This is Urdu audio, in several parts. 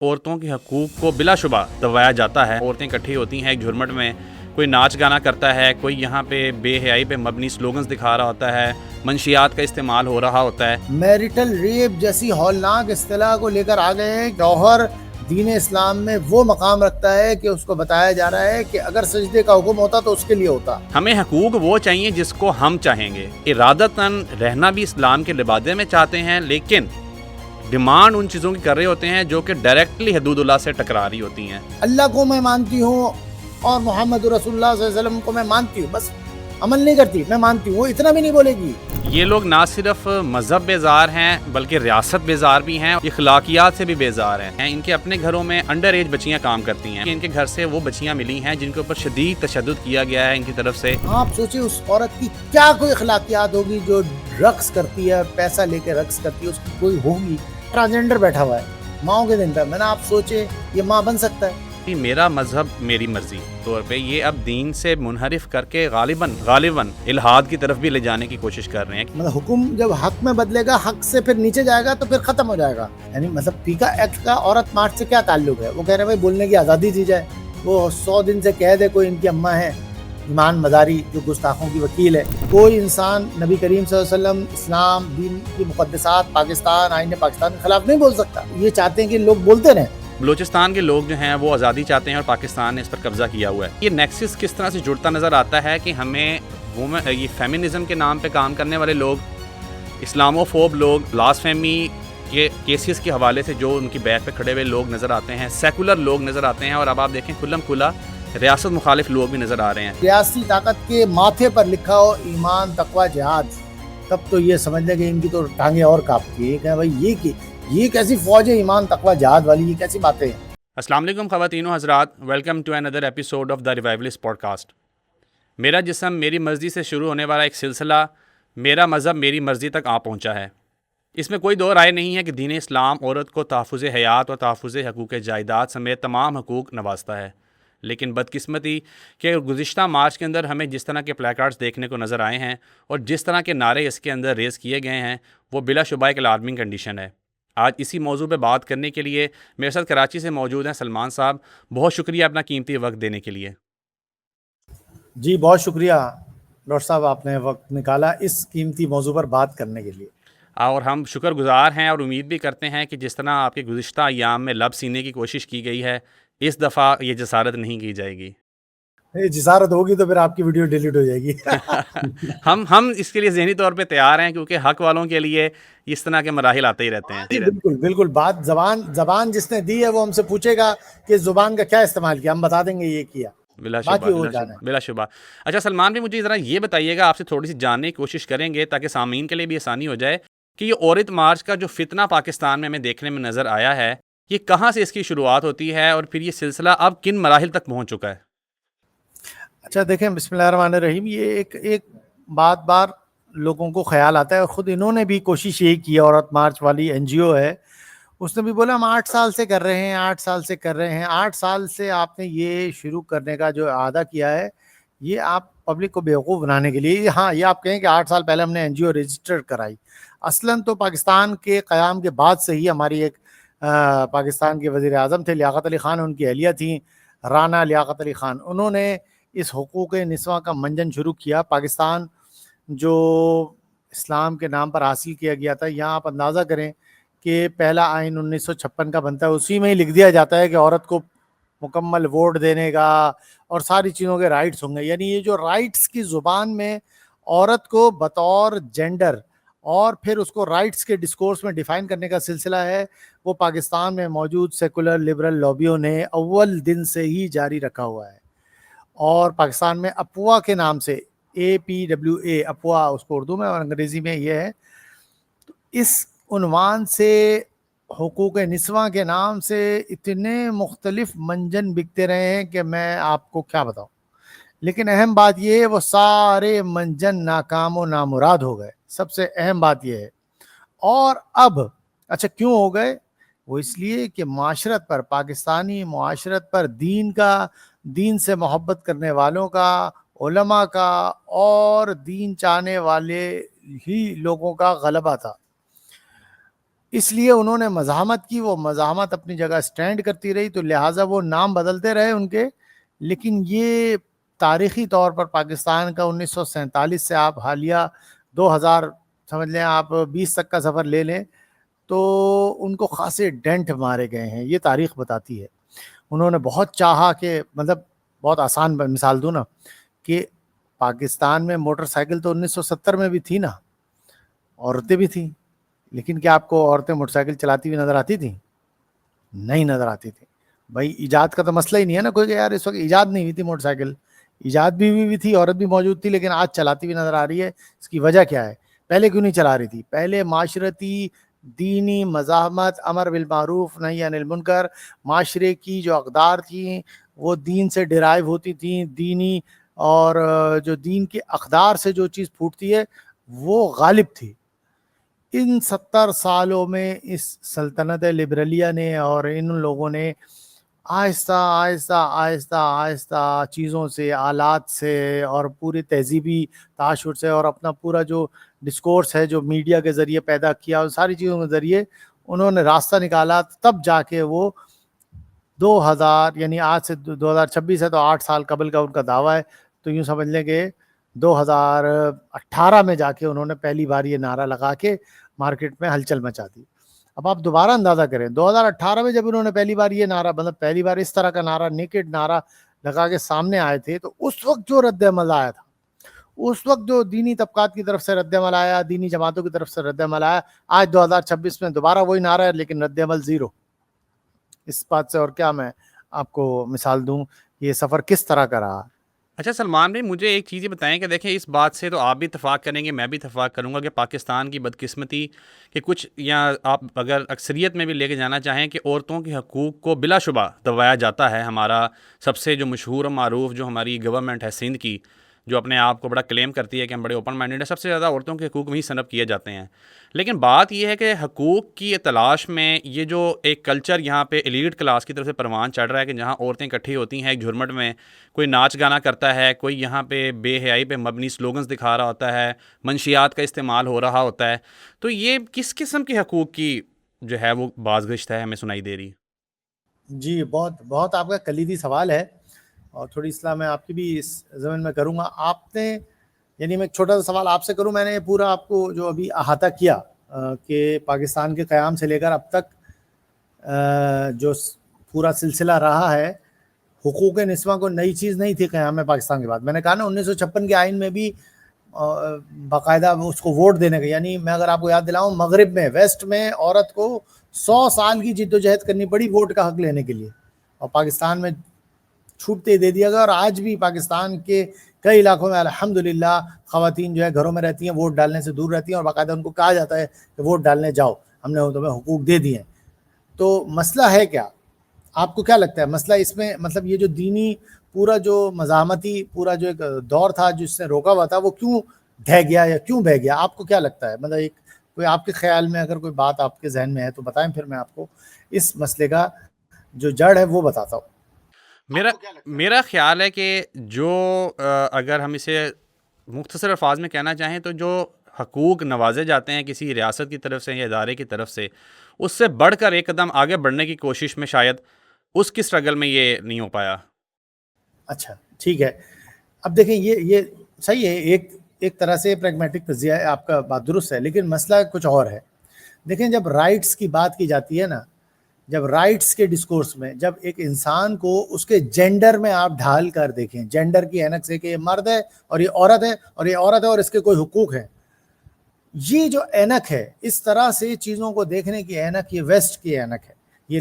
عورتوں کے حقوق کو بلا شبہ دبایا جاتا ہے. عورتیں اکٹھی ہوتی ہیں ایک جھرمٹ میں, کوئی ناچ گانا کرتا ہے, کوئی یہاں پہ بے حیائی پہ مبنی سلوگنز دکھا رہا ہوتا ہے, منشیات کا استعمال ہو رہا ہوتا ہے. میریٹل ریپ جیسی ہولناک اصطلاح کو لے کر آ گئے ہیں. جوہر دین اسلام میں وہ مقام رکھتا ہے کہ اس کو بتایا جا رہا ہے کہ اگر سجدے کا حکم ہوتا تو اس کے لیے ہوتا. ہمیں حقوق وہ چاہیے جس کو ہم چاہیں گے. ارادتاً رہنا بھی اسلام کے لبادے میں چاہتے ہیں, لیکن ڈیمانڈ ان چیزوں کی کر رہے ہوتے ہیں جو کہ ڈائریکٹلی حدود اللہ سے ٹکرا رہی ہوتی ہیں. اللہ کو میں مانتی ہوں اور محمد رسول اللہ صلی اللہ علیہ وسلم کو میں مانتی ہوں, بس عمل نہیں کرتی. میں مانتی ہوں, وہ اتنا بھی نہیں بولے گی. یہ لوگ نہ صرف مذہب بیزار ہیں بلکہ ریاست بیزار بھی ہیں, اخلاقیات سے بھی بیزار ہیں. ان کے اپنے گھروں میں انڈر ایج بچیاں کام کرتی ہیں. ان کے گھر سے وہ بچیاں ملی ہیں جن کے اوپر شدید تشدد کیا گیا ہے ان کی طرف سے. آپ سوچیں اس عورت کی کیا کوئی اخلاقیات ہوگی جو رقص کرتی ہے, پیسہ لے کے رقص کرتی ہے, اس کی کوئی ہوگی. ٹرانسجینڈر بیٹھا ہوا ہے ماؤں کے دن پہ, میں نے آپ سوچے یہ ماں بن سکتا ہے؟ میرا مذہب میری مرضی طور پہ یہ اب دین سے منحرف کر کے غالباً الحاد کی طرف بھی لے جانے کی کوشش کر رہے ہیں. مطلب حکم جب حق میں بدلے گا, حق سے پھر نیچے جائے گا تو پھر ختم ہو جائے گا. یعنی مطلب پیکا ایکٹ کا عورت مارچ سے کیا تعلق ہے؟ وہ کہہ رہے ہیں بھائی بولنے کی آزادی دی جائے. وہ 100 دن سے کہہ دے کوئی ان کی اماں ہے ایمان مزاری جو گستاخوں کی وکیل ہے. کوئی انسان نبی کریم صلی اللہ علیہ وسلم, اسلام, دین کی مقدسات, پاکستان, آئین پاکستان کے خلاف نہیں بول سکتا. یہ چاہتے ہیں کہ لوگ بولتے رہیں. بلوچستان کے لوگ جو ہیں وہ آزادی چاہتے ہیں اور پاکستان نے اس پر قبضہ کیا ہوا ہے. یہ نیکسس کس طرح سے جڑتا نظر آتا ہے کہ ہمیں یہ فیمنزم کے نام پہ کام کرنے والے لوگ, اسلامو فوب لوگ, بلاسفیمی کے کیسز کے حوالے سے جو ان کی بیک پہ کھڑے ہوئے لوگ نظر آتے ہیں, سیکولر لوگ نظر آتے ہیں, اور اب آپ دیکھیں کھلم کھلا ریاست مخالف لوگ بھی نظر آ رہے ہیں. ریاستی طاقت کے ماتھے پر لکھا ہو ایمان, تقوی, جہاد, تب تو یہ سمجھ لیں کہ ان کی تو ٹانگیں اور کانپتی ہیں کہ بھائی یہ کیسی فوج ہے ایمان, تقوی, جہاد والی, یہ کیسی باتیں ہیں؟ السلام علیکم خواتین و حضرات, welcome to another episode of the ریوائولسٹ پوڈ کاسٹ. میرا جسم میری مرضی سے شروع ہونے والا ایک سلسلہ میرا مذہب میری مرضی تک آ پہنچا ہے. اس میں کوئی دو رائے نہیں ہے کہ دین اسلام عورت کو تحفظ حیات اور تحفظ حقوق جائیداد سمیت تمام حقوق نوازتا ہے. لیکن بدقسمتی کہ گزشتہ مارچ کے اندر ہمیں جس طرح کے پلیکارڈز دیکھنے کو نظر آئے ہیں اور جس طرح کے نعرے اس کے اندر ریز کیے گئے ہیں, وہ بلا شبہ ایک الارمنگ کنڈیشن ہے. آج اسی موضوع پہ بات کرنے کے لیے میرے ساتھ کراچی سے موجود ہیں سلمان صاحب. بہت شکریہ اپنا قیمتی وقت دینے کے لیے. جی بہت شکریہ ڈاکٹر صاحب, آپ نے وقت نکالا اس قیمتی موضوع پر بات کرنے کے لیے. اور ہم شکر گزار ہیں اور امید بھی کرتے ہیں کہ جس طرح آپ کے گزشتہ ایام میں لب سینے کی کوشش کی گئی ہے, اس دفعہ یہ جسارت نہیں کی جائے گی. جسارت ہوگی تو پھر آپ کی ویڈیو ڈیلیٹ ہو جائے گی. ہم اس کے لیے ذہنی طور پہ تیار ہیں, کیونکہ حق والوں کے لیے اس طرح کے مراحل آتے ہی رہتے ہیں. بالکل بات زبان جس نے دی ہے وہ ہم سے پوچھے گا کہ زبان کا کیا استعمال کیا, ہم بتا دیں گے یہ کیا. بلا شبہ. اچھا سلمان بھی مجھے ذرا یہ بتائیے گا, آپ سے تھوڑی سی جاننے کی کوشش کریں گے تاکہ سامعین کے لیے بھی آسانی ہو جائے, کہ یہ عورت مارچ کا جو فتنہ پاکستان میں ہمیں دیکھنے میں نظر آیا ہے, یہ کہاں سے اس کی شروعات ہوتی ہے اور پھر یہ سلسلہ اب کن مراحل تک پہنچ چکا ہے؟ اچھا دیکھیں, بسم اللہ الرحمن الرحیم, یہ ایک بار لوگوں کو خیال آتا ہے, اور خود انہوں نے بھی کوشش یہی کی. عورت مارچ والی این جی او ہے, اس نے بھی بولا ہم 8 سال سے کر رہے ہیں, 8 سال سے کر رہے ہیں. 8 سال سے آپ نے یہ شروع کرنے کا جو اعادہ کیا ہے, یہ آپ پبلک کو بیوقوف بنانے کے لیے. ہاں یہ آپ کہیں کہ 8 سال پہلے ہم نے این جی او رجسٹر کرائی. اصلاً تو پاکستان کے قیام کے بعد سے ہی ہماری ایک پاکستان کے وزیر اعظم تھے لیاقت علی خان, ان کی اہلیہ تھیں رانا لیاقت علی خان, انہوں نے اس حقوق نسواں کا منجن شروع کیا. پاکستان جو اسلام کے نام پر حاصل کیا گیا تھا, یہاں آپ اندازہ کریں کہ پہلا آئین 1956 کا بنتا ہے, اسی میں ہی لکھ دیا جاتا ہے کہ عورت کو مکمل ووٹ دینے کا اور ساری چیزوں کے رائٹس ہوں گے. یعنی یہ جو رائٹس کی زبان میں عورت کو بطور جینڈر اور پھر اس کو رائٹس کے ڈسکورس میں ڈیفائن کرنے کا سلسلہ ہے, وہ پاکستان میں موجود سیکولر لبرل لابیوں نے اول دن سے ہی جاری رکھا ہوا ہے. اور پاکستان میں اپوا کے نام سے, APWA, اپوا اس کو اردو میں اور انگریزی میں یہ ہے, تو اس عنوان سے حقوق نسواں کے نام سے اتنے مختلف منجن بکتے رہے ہیں کہ میں آپ کو کیا بتاؤں. لیکن اہم بات یہ ہے وہ سارے منجن ناکام و نامراد ہو گئے. سب سے اہم بات یہ ہے. اور اب اچھا کیوں ہو گئے؟ وہ اس لیے کہ معاشرت پر, پاکستانی معاشرت پر دین سے محبت کرنے والوں کا, علماء کا اور دین چاہنے والے ہی لوگوں کا غلبہ تھا. اس لیے انہوں نے مزاحمت کی، وہ مزاحمت اپنی جگہ سٹینڈ کرتی رہی، تو لہٰذا وہ نام بدلتے رہے ان کے، لیکن یہ تاریخی طور پر پاکستان کا 1947 سے آپ حالیہ 2000 سمجھ لیں، آپ 20 تک کا سفر لے لیں، تو ان کو خاصے ڈینٹ مارے گئے ہیں، یہ تاریخ بتاتی ہے۔ انہوں نے بہت چاہا کہ مطلب بہت آسان مثال دوں نا، کہ پاکستان میں موٹر سائیکل تو 1970 میں بھی تھی نا، عورتیں بھی تھیں، لیکن کیا آپ کو عورتیں موٹر سائیکل چلاتی ہوئی نظر آتی تھیں؟ نہیں نظر آتی تھی۔ بھائی ایجاد کا تو مسئلہ ہی نہیں ہے نا کوئی کہ یار اس وقت ایجاد نہیں ہوئی تھی موٹر سائیکل، ایجاد بھی ہوئی تھی، عورت بھی موجود تھی، لیکن آج چلاتی ہوئی نظر آ رہی ہے۔ اس کی وجہ کیا ہے؟ پہلے کیوں نہیں چلا رہی تھی؟ پہلے معاشرتی، دینی مزاحمت، امر بالمعروف نہی عن المنکر، معاشرے کی جو اقدار تھیں وہ دین سے ڈرائیو ہوتی تھیں، دینی اور جو دین کے اقدار سے جو چیز پھوٹتی ہے وہ غالب تھی۔ ان 70 سالوں میں اس سلطنت لبرلیہ نے اور ان لوگوں نے آہستہ آہستہ آہستہ آہستہ چیزوں سے، آلات سے اور پوری تہذیبی تاشر سے، اور اپنا پورا جو ڈسکورس ہے جو میڈیا کے ذریعے پیدا کیا، ان ساری چیزوں کے ذریعے انہوں نے راستہ نکالا، تب جا کے وہ 2000 یعنی آج سے 2026 ہے تو 8 سال قبل کا ان کا دعویٰ ہے، تو یوں سمجھ لیں کہ 2018 میں جا کے انہوں نے پہلی بار یہ نعرہ لگا کے مارکیٹ میں ہلچل مچا دی۔ اب آپ دوبارہ اندازہ کریں، 2018 میں جب انہوں نے پہلی بار یہ نعرہ، مطلب پہلی بار اس طرح کا نعرہ، نیکڈ نعرہ لگا کے سامنے آئے تھے، تو اس وقت جو رد عمل آیا تھا، اس وقت جو دینی طبقات کی طرف سے رد عمل آیا، دینی جماعتوں کی طرف سے رد عمل آیا، آج 2026 میں دوبارہ وہی نعرہ ہے لیکن رد عمل زیرو۔ اس بات سے اور کیا میں آپ کو مثال دوں، یہ سفر کس طرح کا رہا۔ اچھا سلمان بھائی، مجھے ایک چیز یہ بتائیں کہ دیکھیں اس بات سے تو آپ بھی اتفاق کریں گے، میں بھی اتفاق کروں گا کہ پاکستان کی بدقسمتی کہ کچھ، یا آپ اگر اکثریت میں بھی لے کے جانا چاہیں، کہ عورتوں کے حقوق کو بلا شبہ دبایا جاتا ہے۔ ہمارا سب سے جو مشہور و معروف جو ہماری گورنمنٹ ہے سندھ کی، جو اپنے آپ کو بڑا کلیم کرتی ہے کہ ہم بڑے اوپن مائنڈڈ ہیں، سب سے زیادہ عورتوں کے حقوق وہیں سنب کیے جاتے ہیں۔ لیکن بات یہ ہے کہ حقوق کی تلاش میں یہ جو ایک کلچر یہاں پہ ایلیٹ کلاس کی طرف سے پروان چڑھ رہا ہے، کہ جہاں عورتیں اکٹھی ہوتی ہیں ایک جھرمٹ میں، کوئی ناچ گانا کرتا ہے، کوئی یہاں پہ بے حیائی پہ مبنی سلوگنز دکھا رہا ہوتا ہے، منشیات کا استعمال ہو رہا ہوتا ہے، تو یہ کس قسم کے حقوق کی جو ہے وہ بازگشت ہے ہمیں سنائی دے رہی؟ جی بہت بہت آپ کا کلیدی سوال ہے، اور تھوڑی اصلاح میں آپ کی بھی اس زمین میں کروں گا۔ آپ نے یعنی میں ایک چھوٹا سا سوال آپ سے کروں، میں نے یہ پورا آپ کو جو ابھی احاطہ کیا کہ پاکستان کے قیام سے لے کر اب تک جو پورا سلسلہ رہا ہے، حقوق نسواں کو نئی چیز نہیں تھی قیام پاکستان کے بعد۔ میں نے کہا نا 1956 کے آئین میں بھی باقاعدہ اس کو ووٹ دینے کا، یعنی میں اگر آپ کو یاد دلاؤں، مغرب میں، ویسٹ میں عورت کو 100 سال کی جد و جہد کرنی پڑی ووٹ کا حق لینے کے لیے، اور پاکستان میں چھوٹتے دے دیا گیا۔ اور آج بھی پاکستان کے کئی علاقوں میں الحمدللہ خواتین جو ہے گھروں میں رہتی ہیں، ووٹ ڈالنے سے دور رہتی ہیں، اور باقاعدہ ان کو کہا جاتا ہے کہ ووٹ ڈالنے جاؤ، ہم نے تمہیں حقوق دے دیے ہیں۔ تو مسئلہ ہے کیا؟ آپ کو کیا لگتا ہے مسئلہ اس میں، مطلب یہ جو دینی پورا جو مزاحمتی پورا جو ایک دور تھا جس نے روکا ہوا تھا، وہ کیوں ڈھہ گیا یا کیوں بہہ گیا؟ آپ کو کیا لگتا ہے؟ مطلب ایک کوئی آپ کے خیال میں اگر کوئی بات آپ کے ذہن میں ہے تو بتائیں، پھر میں آپ کو اس مسئلے کا جو جڑ ہے وہ بتاتا ہوں۔ میرا خیال ہے کہ جو اگر ہم اسے مختصر الفاظ میں کہنا چاہیں تو جو حقوق نوازے جاتے ہیں کسی ریاست کی طرف سے یا ادارے کی طرف اس سے بڑھ کر ایک قدم آگے بڑھنے کی کوشش میں شاید اس کی سٹرگل میں یہ نہیں ہو پایا۔ اچھا ٹھیک ہے، اب دیکھیں یہ صحیح ہے، ایک طرح سے پریگمیٹک تجزیہ ہے آپ کا، بات درست ہے، لیکن مسئلہ کچھ اور ہے۔ دیکھیں جب رائٹس کی بات کی جاتی ہے نا، جب رائٹس کے ڈسکورس میں جب ایک انسان کو اس کے جینڈر میں آپ ڈھال کر دیکھیں، جینڈر کی اینک سے کہ یہ مرد ہے اور یہ عورت ہے، اور یہ عورت ہے اور اس کے کوئی حقوق ہیں، یہ جو اینک ہے، اس طرح سے چیزوں کو دیکھنے کی اینک، یہ ویسٹ کی اینک ہے، یہ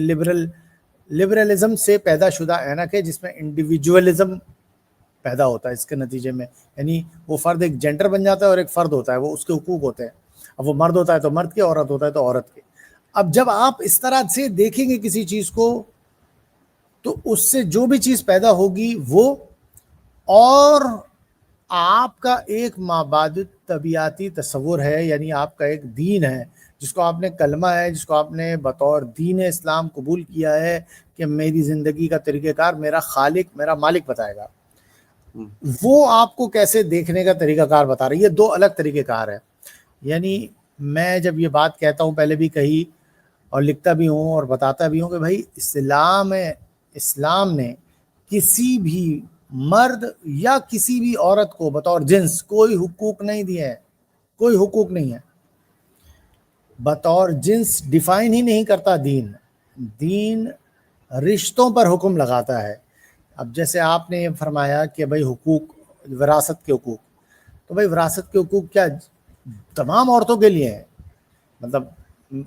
لبرلزم سے پیدا شدہ اینک ہے، جس میں انڈیویجولزم پیدا ہوتا ہے اس کے نتیجے میں، یعنی وہ فرد ایک جینڈر بن جاتا ہے اور ایک فرد ہوتا ہے، وہ اس کے حقوق ہوتے ہیں، اب وہ مرد ہوتا ہے تو مرد کے، عورت ہوتا ہے تو عورت کے۔ اب جب آپ اس طرح سے دیکھیں گے کسی چیز کو، تو اس سے جو بھی چیز پیدا ہوگی وہ، اور آپ کا ایک مابعد طبیعتی تصور ہے، یعنی آپ کا ایک دین ہے جس کو آپ نے کلمہ ہے، جس کو آپ نے بطور دین اسلام قبول کیا ہے کہ میری زندگی کا طریقہ کار میرا خالق، میرا مالک بتائے گا، وہ آپ کو کیسے دیکھنے کا طریقہ کار بتا رہی ہے۔ یہ دو الگ طریقہ کار ہے۔ یعنی میں جب یہ بات کہتا ہوں، پہلے بھی کہی، اور لکھتا بھی ہوں اور بتاتا بھی ہوں کہ بھائی اسلام نے کسی بھی مرد یا کسی بھی عورت کو بطور جنس کوئی حقوق نہیں دیے ہیں، کوئی حقوق نہیں ہے، بطور جنس ڈیفائن ہی نہیں کرتا دین رشتوں پر حکم لگاتا ہے۔ اب جیسے آپ نے فرمایا کہ بھائی حقوق، وراثت کے حقوق، تو بھائی وراثت کے حقوق کیا تمام عورتوں کے لیے ہیں؟ مطلب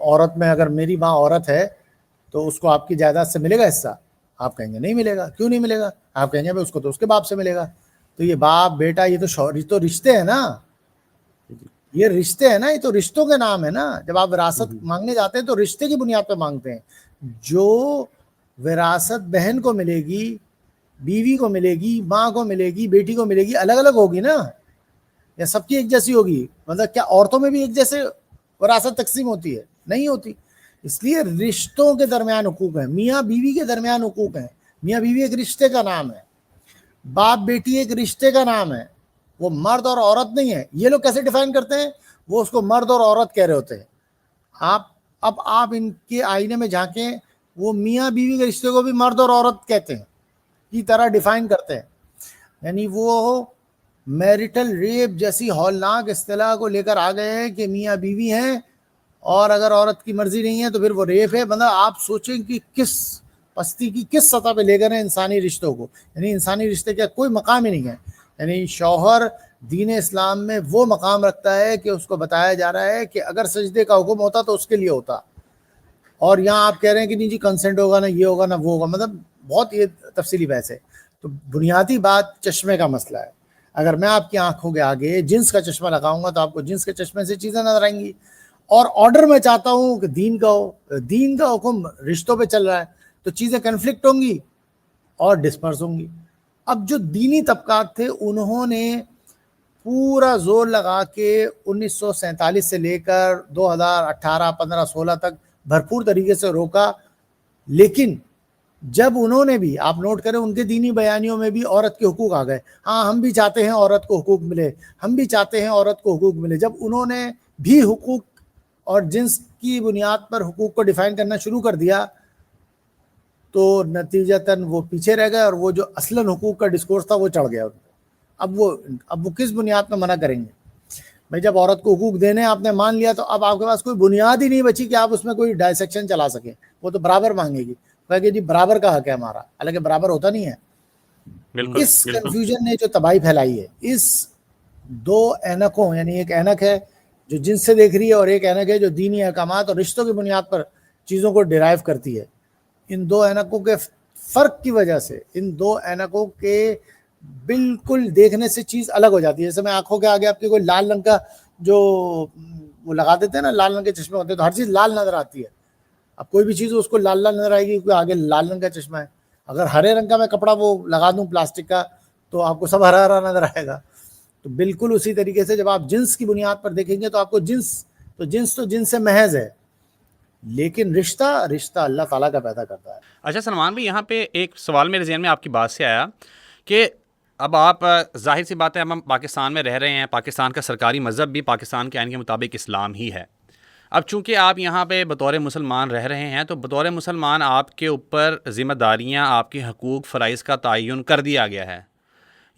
عورت میں اگر میری ماں عورت ہے تو اس کو آپ کی جائیداد سے ملے گا حصہ؟ آپ کہیں گے نہیں ملے گا۔ کیوں نہیں ملے گا؟ آپ کہیں گے بھائی اس کو تو اس کے باپ سے ملے گا۔ تو یہ باپ بیٹا یہ تو رشتے ہیں نا، یہ رشتے ہیں نا، یہ تو رشتوں کے نام ہے نا۔ جب آپ وراثت مانگنے جاتے ہیں تو رشتے کی بنیاد پہ مانگتے ہیں۔ جو وراثت بہن کو ملے گی، بیوی کو ملے گی، ماں کو ملے گی، بیٹی کو ملے گی، الگ الگ ہوگی نا، یا سب کی ایک جیسی ہوگی؟ مطلب کیا عورتوں میں بھی ایک جیسے وراثت تقسیم ہوتی ہے؟ نہیں ہوتی۔ اس لیے رشتوں کے درمیان حقوق ہیں، میاں بیوی کے درمیان حقوق ہیں۔ میاں بیوی ایک رشتے کا نام ہے، باپ بیٹی ایک رشتے کا نام ہے، وہ مرد اور عورت نہیں ہے۔ یہ لوگ کیسے ڈیفائن کرتے ہیں؟ وہ اس کو مرد اور عورت کہہ رہے ہوتے ہیں۔ اب آپ ان کے آئینے میں جھانکیں، وہ میاں بیوی کے رشتے کو بھی مرد اور عورت کہتے ہیں کی طرح ڈیفائن کرتے ہیں۔ یعنی وہ میریٹل ریپ جیسی ہولناک اصطلاح کو لے کر آ گئے ہیں کہ میاں بیوی ہیں اور اگر عورت کی مرضی نہیں ہے تو پھر وہ ریپ ہے۔ مطلب آپ سوچیں کہ کس پستی کی کس سطح پہ لے کر ہیں انسانی رشتوں کو۔ یعنی انسانی رشتے کا کوئی مقام ہی نہیں ہے۔ یعنی شوہر دین اسلام میں وہ مقام رکھتا ہے کہ اس کو بتایا جا رہا ہے کہ اگر سجدے کا حکم ہوتا تو اس کے لیے ہوتا، اور یہاں آپ کہہ رہے ہیں کہ نہیں جی کنسنٹ ہوگا، نہ یہ ہوگا نہ وہ ہوگا۔ مطلب بہت یہ تفصیلی بحث ہے۔ تو بنیادی بات چشمے کا مسئلہ ہے۔ اگر میں آپ کی آنکھوں کے آگے جنس کا چشمہ لگاؤں گا تو آپ کو جنس کے چشمے سے چیزیں نظر آئیں گی، اور آرڈر میں چاہتا ہوں کہ دین کا ہو، دین کا حکم رشتوں پہ چل رہا ہے، تو چیزیں کنفلکٹ ہوں گی اور ڈسپرس ہوں گی۔ اب جو دینی طبقات تھے انہوں نے پورا زور لگا کے 1947 سے لے کر 2018 15 16 تک بھرپور طریقے سے روکا، لیکن جب انہوں نے بھی، آپ نوٹ کریں ان کے دینی بیانیوں میں بھی عورت کے حقوق آ گئے۔ ہاں ہم بھی چاہتے ہیں عورت کو حقوق ملے، ہم بھی چاہتے ہیں عورت کو حقوق ملے۔ جب انہوں نے بھی حقوق اور جنس کی بنیاد پر حقوق کو ڈیفائن کرنا شروع کر دیا تو نتیجتاً وہ پیچھے رہ گئے، اور وہ جو اصلاً حقوق کا ڈسکورس تھا وہ چڑھ گیا۔ اب وہ کس بنیاد پر منع کریں گے؟ بھائی جب عورت کو حقوق دینے آپ نے مان لیا تو اب آپ کے پاس کوئی بنیاد ہی نہیں بچی کہ آپ اس میں کوئی ڈائسیکشن چلا سکیں۔ وہ تو برابر مانگے گی، کہ جی برابر کا حق ہے ہمارا، حالانکہ برابر ہوتا نہیں ہے۔ بالکل اس کنفیوژن نے جو تباہی پھیلائی ہے، اس دو اینکوں، یعنی ایک اینک ہے جو جنس سے دیکھ رہی ہے اور ایک اینک ہے جو دینی احکامات اور رشتوں کی بنیاد پر چیزوں کو ڈیرائیو کرتی ہے۔ ان دو اینکوں کے فرق کی وجہ سے، ان دو اینکوں کے بالکل دیکھنے سے چیز الگ ہو جاتی ہے۔ جیسے میں آنکھوں کے آگے آپ کے کوئی لال رنگ کا جو وہ لگا دیتے ہیں نا، لال رنگ کے چشمے ہوتے ہیں، تو ہر چیز لال نظر آتی ہے۔ اب کوئی بھی چیز اس کو لال لال نظر آئے گی کیونکہ آگے لال رنگ کا چشمہ ہے۔ اگر ہرے رنگ کا میں کپڑا وہ لگا دوں پلاسٹک کا تو آپ کو سب ہرا ہرا نظر آئے گا۔ تو بالکل اسی طریقے سے جب آپ جنس کی بنیاد پر دیکھیں گے تو آپ کو جنس سے محض ہے، لیکن رشتہ اللہ تعالیٰ کا پیدا کرتا ہے۔ اچھا سلمان بھائی، یہاں پہ ایک سوال میرے ذہن میں آپ کی بات سے آیا کہ اب آپ ظاہر سی بات ہے ہم پاکستان میں رہ رہے ہیں، پاکستان کا سرکاری مذہب بھی پاکستان کے آئین کے مطابق اسلام ہی ہے۔ اب چونکہ آپ یہاں پہ بطور مسلمان رہ رہے ہیں تو بطور مسلمان آپ کے اوپر ذمہ داریاں، آپ کے حقوق فرائض کا تعین کر دیا گیا ہے۔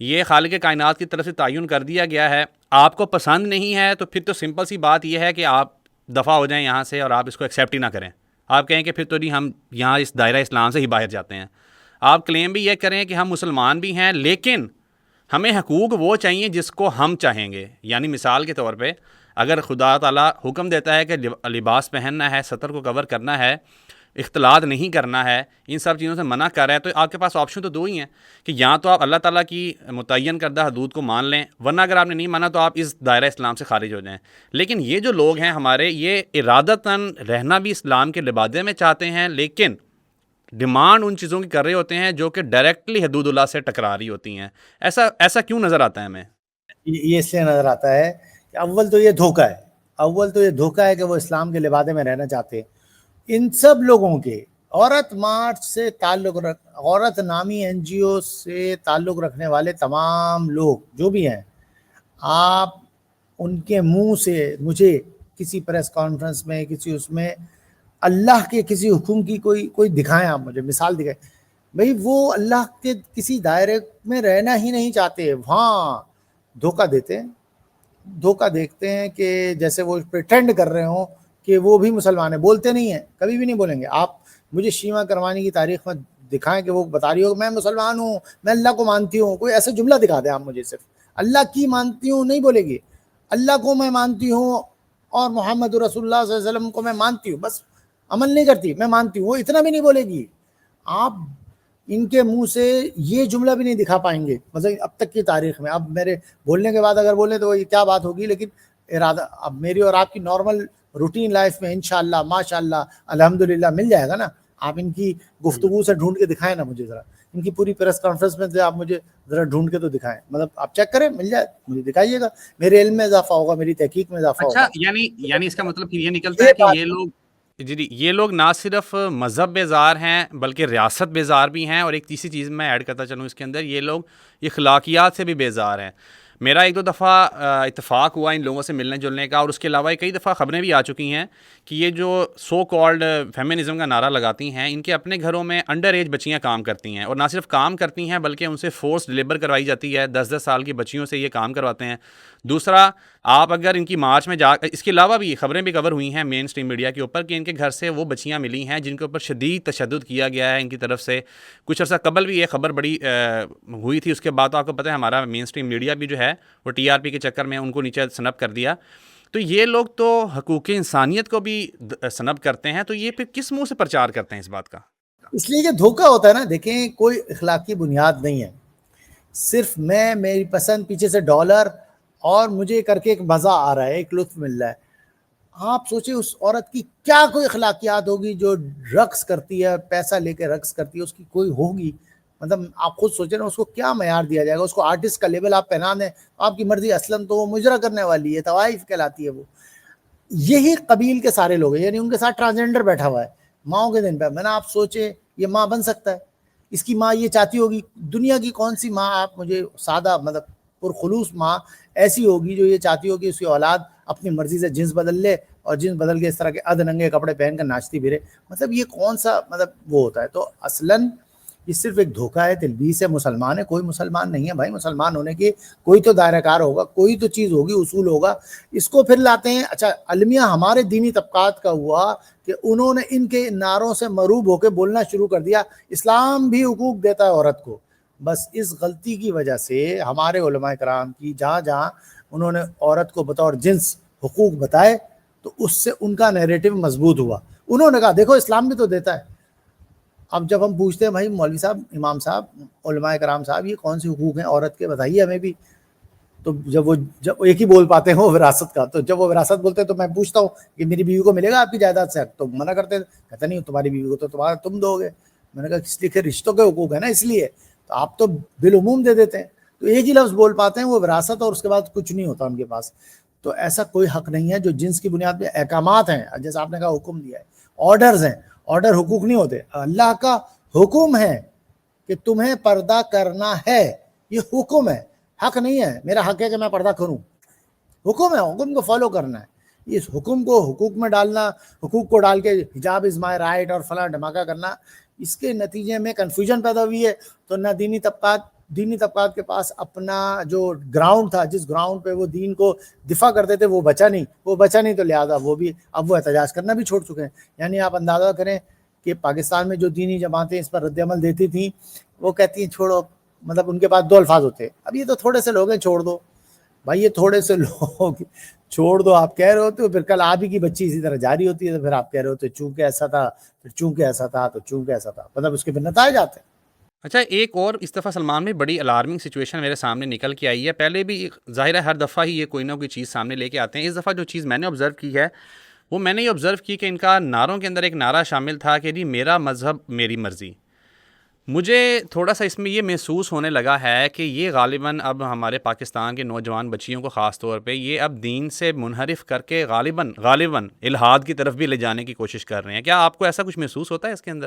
یہ خالق کائنات کی طرف سے تعین کر دیا گیا ہے۔ آپ کو پسند نہیں ہے تو پھر تو سمپل سی بات یہ ہے کہ آپ دفع ہو جائیں یہاں سے اور آپ اس کو ایکسیپٹ ہی نہ کریں۔ آپ کہیں کہ پھر تو نہیں، ہم یہاں اس دائرہ اسلام سے ہی باہر جاتے ہیں۔ آپ کلیم بھی یہ کریں کہ ہم مسلمان بھی ہیں لیکن ہمیں حقوق وہ چاہیے جس کو ہم چاہیں گے۔ یعنی مثال کے طور پہ اگر خدا تعالیٰ حکم دیتا ہے کہ لباس پہننا ہے، سطر کو کور کرنا ہے، اختلاط نہیں کرنا ہے، ان سب چیزوں سے منع کر رہا ہے، تو آپ کے پاس آپشن تو دو ہی ہیں کہ یا تو آپ اللہ تعالیٰ کی متعین کردہ حدود کو مان لیں، ورنہ اگر آپ نے نہیں مانا تو آپ اس دائرہ اسلام سے خارج ہو جائیں۔ لیکن یہ جو لوگ ہیں ہمارے، یہ ارادتاً رہنا بھی اسلام کے لبادے میں چاہتے ہیں لیکن ڈیمانڈ ان چیزوں کی کر رہے ہوتے ہیں جو کہ ڈائریکٹلی حدود اللہ سے ٹکرا رہی ہوتی ہیں۔ ایسا کیوں نظر آتا ہے ہمیں؟ یہ اس لیے نظر آتا ہے کہ اول تو یہ دھوکہ ہے کہ وہ اسلام کے لبادے میں رہنا چاہتے ہیں۔ ان سب لوگوں کے عورت مارچ سے عورت نامی NGO سے تعلق رکھنے والے تمام لوگ جو بھی ہیں، آپ ان کے منہ سے مجھے کسی پریس کانفرنس میں، کسی اس میں اللہ کے کسی حکم کی کوئی دکھائیں آپ مجھے مثال دکھائیں. بھئی وہ اللہ کے کسی دائرے میں رہنا ہی نہیں چاہتے, وہاں دھوکہ دیتے ہیں, دھوکہ دیکھتے ہیں کہ جیسے وہ پریٹینڈ کر رہے ہوں کہ وہ بھی مسلمان ہیں, بولتے نہیں ہیں, کبھی بھی نہیں بولیں گے. آپ مجھے شیما کروانی کی تاریخ میں دکھائیں کہ وہ بتا رہی ہو میں مسلمان ہوں, میں اللہ کو مانتی ہوں, کوئی ایسا جملہ دکھا دیں آپ مجھے. صرف اللہ کی مانتی ہوں نہیں بولے گی, اللہ کو میں مانتی ہوں اور محمد رسول اللہ صلی اللہ علیہ وسلم کو میں مانتی ہوں, بس عمل نہیں کرتی, میں مانتی ہوں, وہ اتنا بھی نہیں بولے گی. آپ ان کے منہ سے یہ جملہ بھی نہیں دکھا پائیں گے مطلب اب تک کی تاریخ میں. اب میرے بولنے کے بعد اگر بولیں تو یہ کیا بات ہوگی, لیکن ارادہ اب میری اور آپ کی نارمل روٹین لائف میں انشاءاللہ ماشاءاللہ الحمدللہ مل جائے گا نا. آپ ان کی گفتگو سے ڈھونڈ کے دکھائیں نا مجھے, ذرا ان کی پوری پریس کانفرنس میں سے آپ مجھے ذرا ڈھونڈ کے تو دکھائیں, مطلب آپ چیک کریں مل جائے مجھے دکھائیے گا, میرے علم میں اضافہ ہوگا, میری تحقیق میں اضافہ اچھا ہوگا. یعنی اس کا مطلب پھر یہ نکلتا یہ ہے کہ بات یہ لوگ جی یہ لوگ نہ صرف مذہب بیزار ہیں بلکہ ریاست بیزار بھی ہیں, اور ایک تیسری چیز میں ایڈ کرتا چلوں اس کے اندر, یہ لوگ اخلاقیات سے بھی بیزار ہیں. میرا ایک دو دفعہ اتفاق ہوا ان لوگوں سے ملنے جلنے کا, اور اس کے علاوہ کئی دفعہ خبریں بھی آ چکی ہیں کہ یہ جو سو کالڈ فیمنزم کا نعرہ لگاتی ہیں, ان کے اپنے گھروں میں انڈر ایج بچیاں کام کرتی ہیں, اور نہ صرف کام کرتی ہیں بلکہ ان سے فورس لیبر کروائی جاتی ہے, 10-10 سال کی بچیوں سے یہ کام کرواتے ہیں. دوسرا, آپ اگر ان کی مارچ میں اس کے علاوہ بھی خبریں بھی کور ہوئی ہیں مین سٹریم میڈیا کے اوپر کہ ان کے گھر سے وہ بچیاں ملی ہیں جن کے اوپر شدید تشدد کیا گیا ہے ان کی طرف سے. کچھ عرصہ قبل بھی یہ خبر بڑی ہوئی تھی, اس کے بعد تو آپ کو پتہ ہے ہمارا مین سٹریم میڈیا بھی جو ہے وہ ٹی آر پی کے چکر میں ان کو نیچے سنب کر دیا. تو یہ لوگ تو حقوق انسانیت کو بھی سنب کرتے ہیں, تو یہ پھر کس منہ سے پرچار کرتے ہیں اس بات کا؟ اس لیے کہ دھوکہ ہوتا ہے نا. دیکھیں کوئی اخلاقی بنیاد نہیں ہے, صرف میری پسند پیچھے سے ڈالر اور مجھے کر کے ایک مزہ آ رہا ہے, ایک لطف مل رہا ہے. آپ سوچیں اس عورت کی کیا کوئی اخلاقیات ہوگی جو رقص کرتی ہے, پیسہ لے کے رقص کرتی ہے, اس کی کوئی ہوگی؟ مطلب آپ خود سوچیں نا, اس کو کیا معیار دیا جائے گا؟ اس کو آرٹسٹ کا لیبل آپ پہنا دیں, آپ کی مرضی, اصلاً تو وہ مجرا کرنے والی ہے, طوائف کہلاتی ہے وہ. یہی قبیل کے سارے لوگ ہیں, یعنی ان کے ساتھ ٹرانسجنڈر بیٹھا ہوا ہے ماؤں کے دن پہ. میں نے آپ سوچے یہ ماں بن سکتا ہے؟ اس کی ماں یہ چاہتی ہوگی, دنیا کی کون سی ماں, آپ مجھے سادہ مطلب پرخلوص ماں ایسی ہوگی جو یہ چاہتی ہوگی اس کی اولاد اپنی مرضی سے جنس بدل لے اور جنس بدل کے اس طرح کے ادننگے کپڑے پہن کر ناچتی پھرے؟ مطلب یہ کون سا مطلب وہ ہوتا ہے؟ تو اصلاً یہ صرف ایک دھوکہ ہے, تلبیس ہے. مسلمان ہے, کوئی مسلمان نہیں ہے بھائی. مسلمان ہونے کی کوئی تو دائرہ کار ہوگا, کوئی تو چیز ہوگی, اصول ہوگا. اس کو پھر لاتے ہیں. اچھا المیہ ہمارے دینی طبقات کا ہوا کہ انہوں نے ان کے نعروں سے مروب ہو کے بولنا شروع کر دیا اسلام بھی حقوق دیتا ہے عورت کو. بس اس غلطی کی وجہ سے ہمارے علماء کرام کی جہاں جہاں انہوں نے عورت کو بطور جنس حقوق بتائے تو اس سے ان کا نیریٹو مضبوط ہوا. انہوں نے کہا دیکھو اسلام بھی تو دیتا ہے. اب جب ہم پوچھتے ہیں بھائی مولوی صاحب, امام صاحب, علماء کرام صاحب, یہ کون سے حقوق ہیں عورت کے, بتائیے ہمیں بھی. تو جب ایک ہی بول پاتے ہیں وہ وراثت کا, تو جب وہ وراثت بولتے ہیں تو میں پوچھتا ہوں کہ میری بیوی کو ملے گا آپ کی جائیداد سے حق؟ تو منع کرتے ہیں, کہتے نہیں تمہاری بیوی کو تو تم دو گے. میں نے کہا اس لیے کہ رشتوں کے حقوق ہیں نا, اس لیے تو آپ تو بالعموم دے دیتے ہیں. تو ایک ہی لفظ بول پاتے ہیں وہ وراثت, اور اس کے بعد کچھ نہیں ہوتا ان کے پاس. تو ایسا کوئی حق نہیں ہے جو جنس کی بنیاد پہ احکامات ہیں, جیسے آپ نے کہا حکم دیا ہے, آرڈرز ہیں. آرڈر حقوق نہیں ہوتے. اللہ کا حکم ہے کہ تمہیں پردہ کرنا ہے, یہ حکم ہے, حق نہیں ہے. میرا حق ہے کہ میں پردہ کروں, حکم ہے, حکم کو فالو کرنا ہے. اس حکم کو حقوق میں ڈالنا, حقوق کو ڈال کے حجاب از مائی رائٹ اور فلاں دھماکہ کرنا, اس کے نتیجے میں کنفیوژن پیدا ہوئی ہے. تو نہ دینی طبقات کے پاس اپنا جو گراؤنڈ تھا, جس گراؤنڈ پہ وہ دین کو دفاع کرتے تھے وہ بچا نہیں, تو لہذا وہ بھی اب وہ احتجاج کرنا بھی چھوڑ چکے ہیں. یعنی آپ اندازہ کریں کہ پاکستان میں جو دینی جماعتیں اس پر رد عمل دیتی تھیں وہ کہتی ہیں چھوڑو, مطلب ان کے پاس دو الفاظ ہوتے ہیں, اب یہ تو تھوڑے سے لوگ ہیں چھوڑ دو. بھائی یہ تھوڑے سے لوگ چھوڑ دو آپ کہہ رہے ہوتے ہو, پھر کل آپ ہی کی بچی اسی طرح جاری ہوتی ہے تو پھر آپ کہہ رہے ہوتے چونکہ ایسا تھا, پھر چونکہ ایسا تھا, تو چونکہ ایسا تھا, مطلب اس کے پھر نتائج آتے ہیں. اچھا ایک اور اس دفعہ سلمان میں بڑی الارمنگ سچویشن میرے سامنے نکل کے آئی ہے. پہلے بھی ظاہر ہے ہر دفعہ ہی یہ کوئی نہ کوئی چیز سامنے لے کے آتے ہیں. اس دفعہ جو چیز میں نے آبزرو کی ہے وہ میں نے یہ آبزرو کی کہ ان کا نعروں کے اندر ایک نعرہ شامل تھا کہ جی میرا مذہب میری مرضی. مجھے تھوڑا سا اس میں یہ محسوس ہونے لگا ہے کہ یہ غالباً اب ہمارے پاکستان کے نوجوان بچیوں کو خاص طور پہ یہ اب دین سے منحرف کر کے غالباً الحاد کی طرف بھی لے جانے کی کوشش کر رہے ہیں. کیا آپ کو ایسا کچھ محسوس ہوتا ہے اس کے اندر؟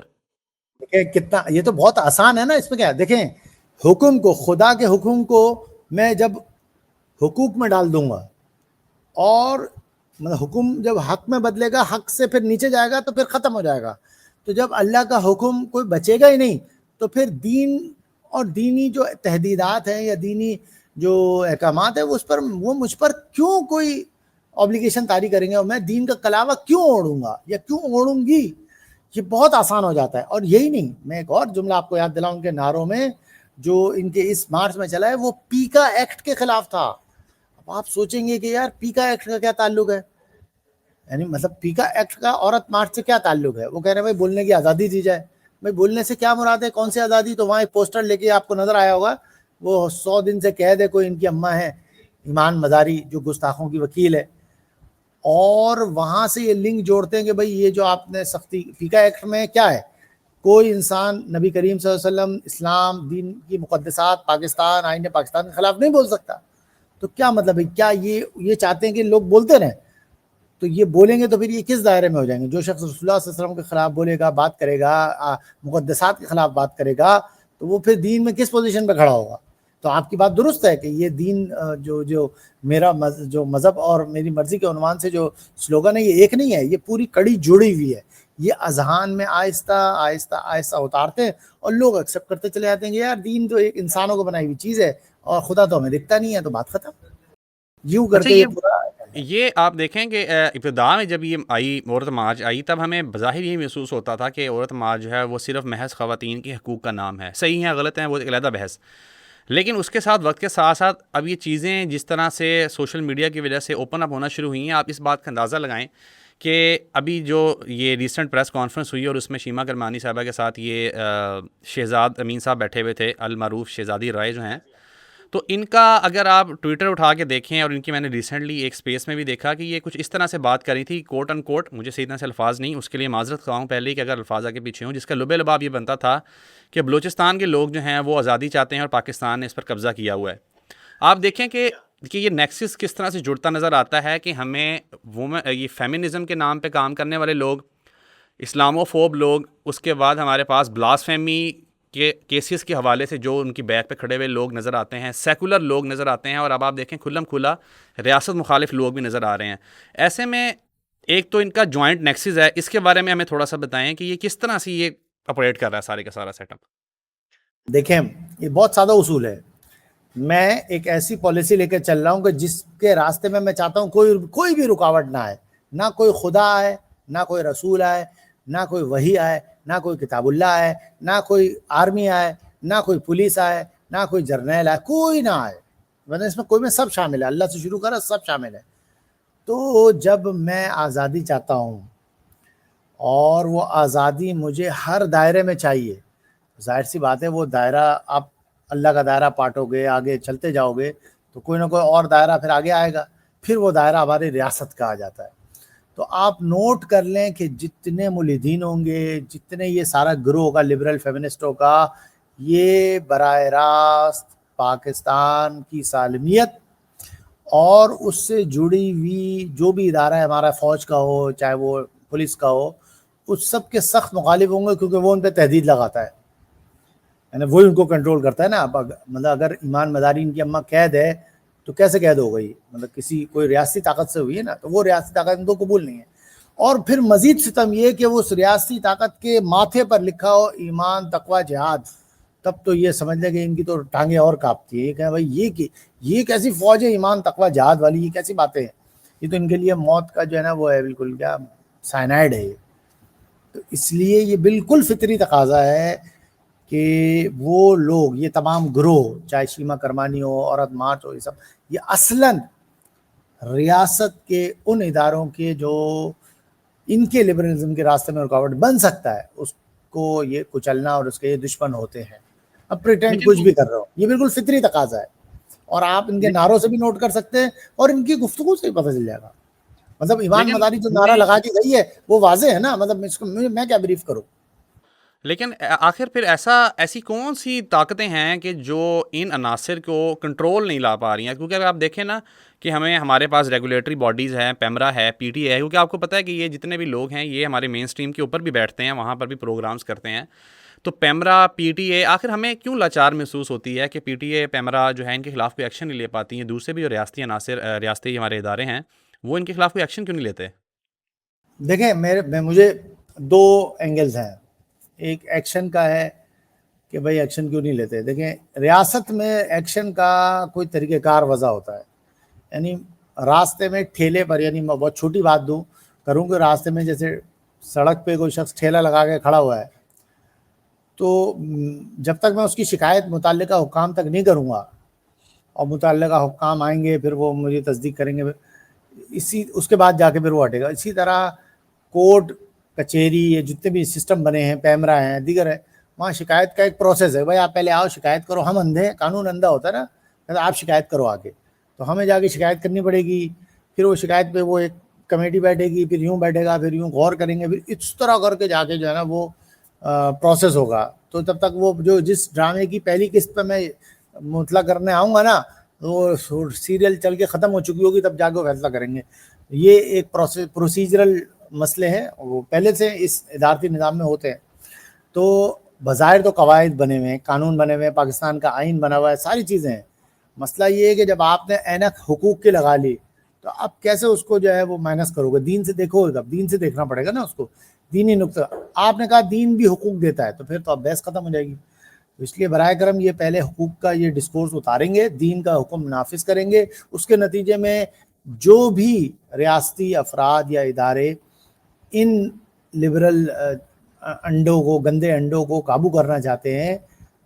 دیکھیں کتنا یہ تو بہت آسان ہے نا, اس میں کیا ہے. دیکھیں حکم کو, خدا کے حکم کو میں جب حقوق میں ڈال دوں گا اور مطلب حکم جب حق میں بدلے گا، حق سے پھر نیچے جائے گا تو پھر ختم ہو جائے گا. تو جب اللہ کا حکم کوئی بچے گا ہی نہیں تو پھر دین اور دینی جو تحدیدات ہیں یا دینی جو احکامات ہیں اس پر وہ مجھ پر کیوں کوئی اوبلیگیشن طاری کریں گے، اور میں دین کا کلاوہ کیوں اوڑھوں گا یا کیوں اوڑھوں گی. یہ بہت آسان ہو جاتا ہے. اور یہی نہیں، میں ایک اور جملہ آپ کو یاد دلاؤں، ان کے نعروں میں جو ان کے اس مارچ میں چلا ہے وہ پیکا ایکٹ کے خلاف تھا. اب آپ سوچیں گے کہ یار پیکا ایکٹ کا کیا تعلق ہے، یعنی مطلب پیکا ایکٹ کا عورت مارچ سے کیا تعلق ہے. وہ کہہ رہے ہیں بھائی بولنے کی آزادی دی جائے. بھائی بولنے سے کیا مراد ہے، کون سی آزادی؟ تو وہاں ایک پوسٹر لے کے آپ کو نظر آیا ہوگا، وہ 100 دن سے قید ہے، کوئی ان کی اماں ہے ایمان مداری جو گستاخوں کی وکیل ہے، اور وہاں سے یہ لنک جوڑتے ہیں کہ بھائی یہ جو آپ نے سختی پیکا ایکٹ میں کیا ہے، کوئی انسان نبی کریم صلی اللہ علیہ وسلم، اسلام، دین کی مقدسات، پاکستان، آئین پاکستان کے خلاف نہیں بول سکتا. تو کیا مطلب ہے، کیا یہ چاہتے ہیں کہ لوگ بولتے رہیں؟ تو یہ بولیں گے تو پھر یہ کس دائرے میں ہو جائیں گے؟ جو شخص رسول اللہ صلی اللہ علیہ وسلم کے خلاف بولے گا، بات کرے گا، مقدسات کے خلاف بات کرے گا، تو وہ پھر دین میں کس پوزیشن پہ کھڑا ہوگا؟ تو آپ کی بات درست ہے کہ یہ دین جو میرا جو مذہب اور میری مرضی کے عنوان سے جو سلوگن ہے یہ ایک نہیں ہے، یہ پوری کڑی جڑی ہوئی ہے. یہ اذہان میں آہستہ آہستہ آہستہ اتارتے ہیں اور لوگ ایکسیپٹ کرتے چلے جاتے ہیں کہ یار دین تو ایک انسانوں کو بنائی ہوئی چیز ہے اور خدا تو ہمیں دکھتا نہیں ہے، تو بات ختم. یوں کر اچھا، کے یہ پورا یہ آپ دیکھیں کہ ابتدا میں جب یہ آئی عورت مارچ آئی تب ہمیں بظاہر یہی محسوس ہوتا تھا کہ عورت مارچ جو ہے وہ صرف محض خواتین کے حقوق کا نام ہے. صحیح ہیں غلط ہیں وہ ایک علیحدہ بحث. لیکن اس کے ساتھ وقت کے ساتھ ساتھ اب یہ چیزیں جس طرح سے سوشل میڈیا کی وجہ سے اوپن اپ ہونا شروع ہوئی ہیں، آپ اس بات کا اندازہ لگائیں کہ ابھی جو یہ ریسنٹ پریس کانفرنس ہوئی اور اس میں شیما کرمانی صاحبہ کے ساتھ یہ شہزاد امین صاحب بیٹھے ہوئے تھے، المعروف شہزادی رائے جو ہیں، تو ان کا اگر آپ ٹویٹر اٹھا کے دیکھیں، اور ان کی میں نے ریسنٹلی ایک سپیس میں بھی دیکھا کہ یہ کچھ اس طرح سے بات کری تھی، کوٹ ان کوٹ، مجھے صحیح طرح سے الفاظ نہیں، اس کے لیے معذرت خواہ ہوں پہلے ہی کہ اگر الفاظ آگے پیچھے ہوں، جس کا لب لباب یہ بنتا تھا کہ بلوچستان کے لوگ جو ہیں وہ آزادی چاہتے ہیں اور پاکستان نے اس پر قبضہ کیا ہوا ہے. آپ دیکھیں کہ یہ نیکسس کس طرح سے جڑتا نظر آتا ہے کہ ہمیں یہ فیمنزم کے نام پہ کام کرنے والے لوگ، اسلامو فوب لوگ، اس کے بعد ہمارے پاس بلاسفیمی کے کیسز کے حوالے سے جو ان کی بیک پہ کھڑے ہوئے لوگ نظر آتے ہیں، سیکولر لوگ نظر آتے ہیں، اور اب آپ دیکھیں کھلم کھلا ریاست مخالف لوگ بھی نظر آ رہے ہیں. ایسے میں ایک تو ان کا جوائنٹ نیکسس ہے، اس کے بارے میں ہمیں تھوڑا سا بتائیں کہ یہ کس طرح سے یہ آپریٹ کر رہا ہے سارے کا سارا سیٹ اپ. دیکھیں یہ بہت سادہ اصول ہے. میں ایک ایسی پالیسی لے کے چل رہا ہوں کہ جس کے راستے میں چاہتا ہوں کوئی بھی رکاوٹ نہ آئے، نہ کوئی خدا آئے، نہ کوئی رسول آئے، نہ کوئی وحی آئے، نہ کوئی کتاب اللہ آئے، نہ کوئی آرمی آئے، نہ کوئی پولیس آئے، نہ کوئی جرنیل آئے، کوئی نہ آئے. مطلب اس میں کوئی میں سب شامل ہے، اللہ سے شروع کرا سب شامل ہے. تو جب میں آزادی چاہتا ہوں اور وہ آزادی مجھے ہر دائرے میں چاہیے، ظاہر سی بات ہے وہ دائرہ آپ اللہ کا دائرہ پاٹو گے، آگے چلتے جاؤ گے تو کوئی نہ کوئی اور دائرہ پھر آگے آئے گا، پھر وہ دائرہ ہماری ریاست کا آ جاتا ہے. تو آپ نوٹ کر لیں کہ جتنے ملحدین ہوں گے، جتنے یہ سارا گروہ ہوگا لبرل فیمنسٹوں کا، یہ براہ راست پاکستان کی سالمیت اور اس سے جڑی ہوئی جو بھی ادارہ ہے ہمارا، فوج کا ہو چاہے وہ پولیس کا ہو، اس سب کے سخت مخالف ہوں گے، کیونکہ وہ ان پہ تحدید لگاتا ہے، یعنی وہی ان کو کنٹرول کرتا ہے نا. مطلب اگر ایمان مداری ان کی اماں قید ہے تو کیسے قید ہو گئی؟ مطلب کوئی ریاستی طاقت سے ہوئی ہے نا، تو وہ ریاستی طاقت ان کو قبول نہیں ہے. اور پھر مزید ستم یہ کہ وہ اس ریاستی طاقت کے ماتھے پر لکھا ہو ایمان، تقوی، جہاد، تب تو یہ سمجھ لیں کہ ان کی تو ٹانگیں اور کانپتی ہے کہ بھائی یہ کیسی فوج ہے ایمان، تقوی، جہاد والی، یہ کیسی باتیں ہیں؟ یہ تو ان کے لیے موت کا جو ہے نا وہ ہے بالکل کیا سائنائڈ ہے. تو اس لیے یہ بالکل فطری تقاضا ہے کہ وہ لوگ، یہ تمام گروہ، چاہے شیما کرمانی ہو، عورت مارچ ہو، یہ سب، یہ اصلاً ریاست کے ان اداروں کے جو ان کے لبرلزم کے راستے میں رکاوٹ بن سکتا ہے، اس کو یہ کچلنا اور اس کے یہ دشمن ہوتے ہیں. اب پریٹینڈ لیکن کچھ بھی کر رہا ہو، یہ بالکل فطری تقاضا ہے. اور آپ ان کے نعروں سے بھی نوٹ کر سکتے ہیں اور ان کی گفتگو سے بھی پتہ چل جائے گا. مطلب ایمان لیکن مداری جو نعرہ لگا کے گئی ہے وہ واضح ہے نا، مطلب میں کیا بریف کروں. لیکن آخر پھر ایسی کون سی طاقتیں ہیں کہ جو ان عناصر کو کنٹرول نہیں لا پا رہی ہیں؟ کیونکہ اگر آپ دیکھیں نا کہ ہمارے پاس ریگولیٹری باڈیز ہیں، پیمرا ہے، پی ٹی اے ہے، کیونکہ آپ کو پتہ ہے کہ یہ جتنے بھی لوگ ہیں یہ ہمارے مین سٹریم کے اوپر بھی بیٹھتے ہیں، وہاں پر بھی پروگرامز کرتے ہیں. تو پیمرا، پی ٹی اے، آخر ہمیں کیوں لاچار محسوس ہوتی ہے کہ پی ٹی اے، پیمرا جو ہے ان کے خلاف کوئی ایکشن نہیں لے پاتی ہیں؟ دوسرے بھی جو ریاستی عناصر، ریاستی ہمارے ادارے ہیں وہ ان کے خلاف کوئی ایکشن کیوں نہیں لیتے؟ دیکھیں مجھے دو اینگلز ہیں. ایک ایکشن کا ہے کہ بھائی ایکشن کیوں نہیں لیتے. دیکھیں ریاست میں ایکشن کا کوئی طریقہ کار وضع ہوتا ہے. یعنی راستے میں ٹھیلے پر، یعنی میں بہت چھوٹی بات کروں کہ راستے میں جیسے سڑک پہ کوئی شخص ٹھیلا لگا کے کھڑا ہوا ہے، تو جب تک میں اس کی شکایت متعلقہ حکام تک نہیں کروں گا اور متعلقہ حکام آئیں گے پھر وہ مجھے تصدیق کریں گے، اس کے بعد جا کے پھر وہ ہٹے گا. اسی طرح کورٹ کچہری، یہ جتنے بھی سسٹم بنے ہیں، پیمرا ہیں، دیگر ہے، وہاں شکایت کا ایک پروسیس ہے. بھائی آپ پہلے آؤ شکایت کرو. ہم اندھے ہیں، قانون اندھا ہوتا ہے نا، کہتا آپ شکایت کرو آگے، تو ہمیں جا کے شکایت کرنی پڑے گی. پھر وہ شکایت پہ وہ ایک کمیٹی بیٹھے گی، پھر یوں بیٹھے گا، پھر یوں غور کریں گے، پھر اس طرح کر کے جا کے جو ہے نا وہ پروسیس ہوگا. تو تب تک وہ جو جس ڈرامے کی پہلی قسط پہ میں مطلع کرنے آؤں گا نا، وہ سیریل چل کے ختم ہو چکی ہوگی، تب جا کے وہ فیصلہ کریں گے. یہ ایک پروسیجرل مسئلے ہیں، وہ پہلے سے اس ادارتی نظام میں ہوتے ہیں. تو بظاہر تو قواعد بنے ہوئے ہیں، قانون بنے ہوئے ہیں، پاکستان کا آئین بنا ہوا ہے، ساری چیزیں ہیں. مسئلہ یہ ہے کہ جب آپ نے اینک حقوق کے لگا لی تو اب کیسے اس کو جو ہے وہ مائنس کرو گے؟ دین سے دیکھو گے، دین سے دیکھنا پڑے گا نا اس کو، دینی نقطہ. آپ نے کہا دین بھی حقوق دیتا ہے، تو پھر تو اب بحث ختم ہو جائے گی. تو اس لیے برائے کرم یہ پہلے حقوق کا یہ ڈسکورس اتاریں گے، دین کا حکم نافذ کریں گے. اس کے نتیجے میں جو بھی ریاستی افراد یا ادارے ان لبرل انڈوں کو، گندے انڈوں کو قابو کرنا چاہتے ہیں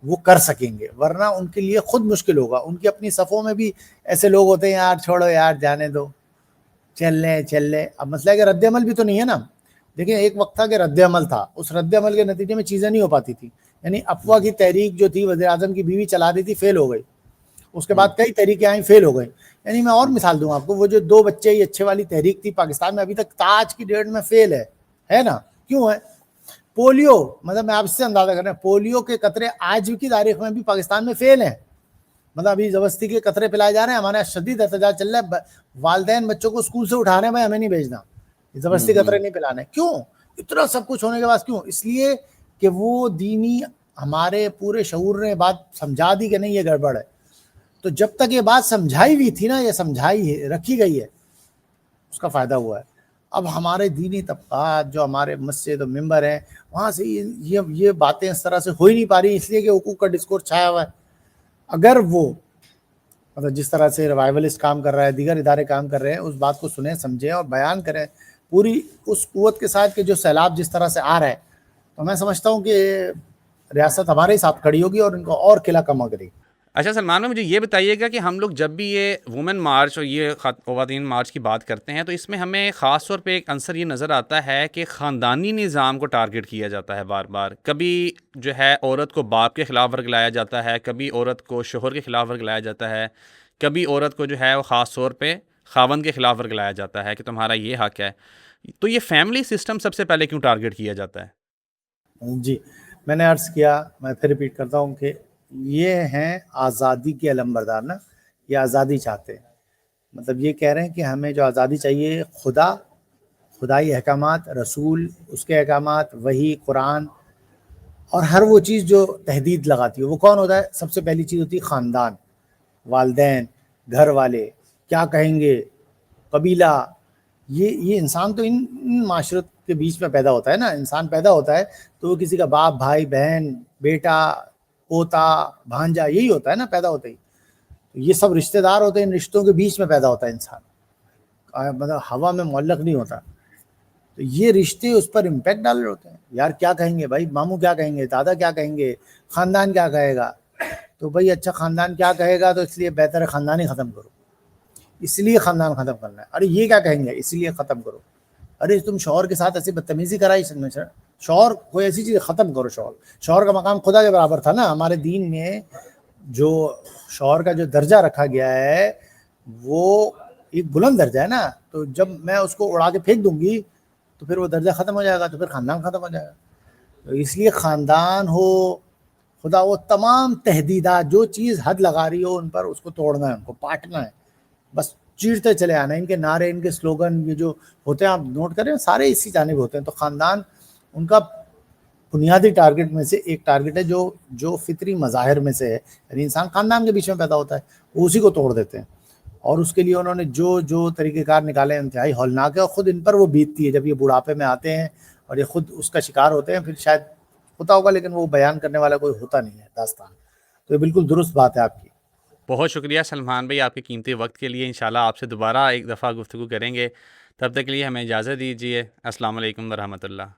وہ کر سکیں گے، ورنہ ان کے لیے خود مشکل ہوگا. ان کی اپنی صفوں میں بھی ایسے لوگ ہوتے ہیں، یار چھوڑو یار، جانے دو، چل لے. اب مسئلہ ہے کہ رد عمل بھی تو نہیں ہے نا. دیکھیں ایک وقت تھا کہ رد عمل تھا، اس رد عمل کے نتیجے میں چیزیں نہیں ہو پاتی تھی. یعنی افواہ کی تحریک جو تھی، وزیر اعظم کی بیوی چلا رہی تھی، فیل ہو گئی. اس کے بعد کئی تحریکیں آئیں، فیل ہو گئی. یعنی میں اور مثال دوں آپ کو، وہ جو 2 بچے یہ اچھے والی تحریک تھی پاکستان میں، ابھی تک تاج کی ڈیٹ میں فیل ہے نا. کیوں ہے؟ پولیو، مطلب میں آپ سے اندازہ کر رہا ہوں، پولیو کے قطرے آج کی تاریخ میں بھی پاکستان میں فیل ہیں. مطلب ابھی زبردستی کے قطرے پلائے جا رہے ہیں. ہمارے یہاں شدید احتجاج چل رہا ہے، والدین بچوں کو اسکول سے اٹھا رہے ہیں، بھائی ہمیں نہیں بھیجنا، زبردستی قطرے نہیں پلانے. کیوں؟ اتنا سب کچھ ہونے کے بعد کیوں؟ اس لیے کہ وہ دینی ہمارے پورے شعور نے بات سمجھا دی کہ نہیں یہ گڑبڑ ہے. تو جب تک یہ بات سمجھائی ہوئی تھی نا، یہ سمجھائی ہے، رکھی گئی ہے، اس کا فائدہ ہوا ہے. اب ہمارے دینی طبقات جو ہمارے مسجد و ممبر ہیں، وہاں سے یہ باتیں اس طرح سے ہو ہی نہیں پا رہی، اس لیے کہ حقوق کا ڈسکورس چھایا ہوا ہے. اگر وہ مطلب جس طرح سے ریوائولسٹ کام کر رہا ہے، دیگر ادارے کام کر رہے ہیں، اس بات کو سنیں، سمجھیں اور بیان کریں پوری اس قوت کے ساتھ کہ جو سیلاب جس طرح سے آ رہا ہے، تو میں سمجھتا ہوں کہ ریاست ہمارے ساتھ کھڑی ہوگی اور ان کو اور قلعہ کما کرے گی. اچھا سلمان بھائی، مجھے یہ بتائیے گا کہ ہم لوگ جب بھی یہ وومن مارچ اور یہ خواتین مارچ کی بات کرتے ہیں، تو اس میں ہمیں خاص طور پہ ایک عنصر یہ نظر آتا ہے کہ خاندانی نظام کو ٹارگٹ کیا جاتا ہے بار بار. کبھی جو ہے عورت کو باپ کے خلاف ورگلایا جاتا ہے، کبھی عورت کو شوہر کے خلاف ورگلایا جاتا ہے، کبھی عورت کو جو ہے وہ خاص طور پہ خاوند کے خلاف ورگلایا جاتا ہے کہ تمہارا یہ حق ہے. تو یہ فیملی سسٹم سب سے پہلے کیوں ٹارگٹ کیا جاتا ہے؟ جی میں نے عرض کیا، میں پھر ریپیٹ کرتا ہوں کہ یہ ہیں آزادی کے علمبردار نا، یہ آزادی چاہتے ہیں. مطلب یہ کہہ رہے ہیں کہ ہمیں جو آزادی چاہیے، خدائی احکامات، رسول اس کے احکامات، وحی، قرآن، اور ہر وہ چیز جو تحدید لگاتی ہے. وہ کون ہوتا ہے؟ سب سے پہلی چیز ہوتی ہے خاندان، والدین، گھر والے، کیا کہیں گے، قبیلہ. یہ انسان تو ان معاشرت کے بیچ میں پیدا ہوتا ہے نا. انسان پیدا ہوتا ہے تو وہ کسی کا باپ، بھائی، بہن، بیٹا، پوتا، بھانجا، یہی ہوتا ہے نا پیدا ہوتا ہی. یہ سب رشتہ دار ہوتے ہیں، ان رشتوں کے بیچ میں پیدا ہوتا ہے انسان، مطلب ہوا میں معلق نہیں ہوتا. تو یہ رشتے اس پر امپیکٹ ڈال رہے ہوتے ہیں. یار کیا کہیں گے بھائی، ماموں کیا کہیں گے، دادا کیا کہیں گے، خاندان کیا کہے گا. تو بھائی اچھا خاندان کیا کہے گا، تو اس لیے بہتر ہے خاندان ہی ختم کرو. اس لیے خاندان ختم کرنا ہے. ارے یہ کیا کہیں گے، اس لیے ختم کرو. ارے تم شوہر کے ساتھ ایسی بدتمیزی کرائی، شوہر کوئی ایسی چیز ختم کرو. شوہر کا مقام خدا کے برابر تھا نا. ہمارے دین میں جو شوہر کا جو درجہ رکھا گیا ہے وہ ایک بلند درجہ ہے نا. تو جب میں اس کو اڑا کے پھینک دوں گی تو پھر وہ درجہ ختم ہو جائے گا، تو پھر خاندان ختم ہو جائے گا. تو اس لیے خاندان ہو، خدا، وہ تمام تحدیدات، جو چیز حد لگا رہی ہو ان پر، اس کو توڑنا ہے، ان کو پاٹنا ہے، بس چیرتے چلے آنا. ان کے نعرے، ان کے سلوگن یہ جو ہوتے ہیں آپ نوٹ کریں، سارے اسی جانب ہوتے ہیں. تو خاندان ان کا بنیادی ٹارگٹ میں سے ایک ٹارگٹ ہے جو فطری مظاہر میں سے ہے. یعنی انسان خاندان کے بیچ میں پیدا ہوتا ہے، وہ اسی کو توڑ دیتے ہیں. اور اس کے لیے انہوں نے جو طریقہ کار نکالے انتہائی ہولناک ہے، اور خود ان پر وہ بیتتی ہے جب یہ بڑھاپے میں آتے ہیں اور یہ خود اس کا شکار ہوتے ہیں. پھر شاید ہوتا ہوگا لیکن وہ بیان کرنے والا کوئی ہوتا نہیں ہے داستان. تو یہ بالکل درست بات ہے آپ کی. بہت شکریہ سلمان بھائی آپ کے قیمتی وقت کے لیے. انشاءاللہ آپ سے دوبارہ ایک دفعہ گفتگو کریں گے. تب تک کے لیے ہمیں اجازت دیجیے. السلام علیکم ورحمۃ اللہ.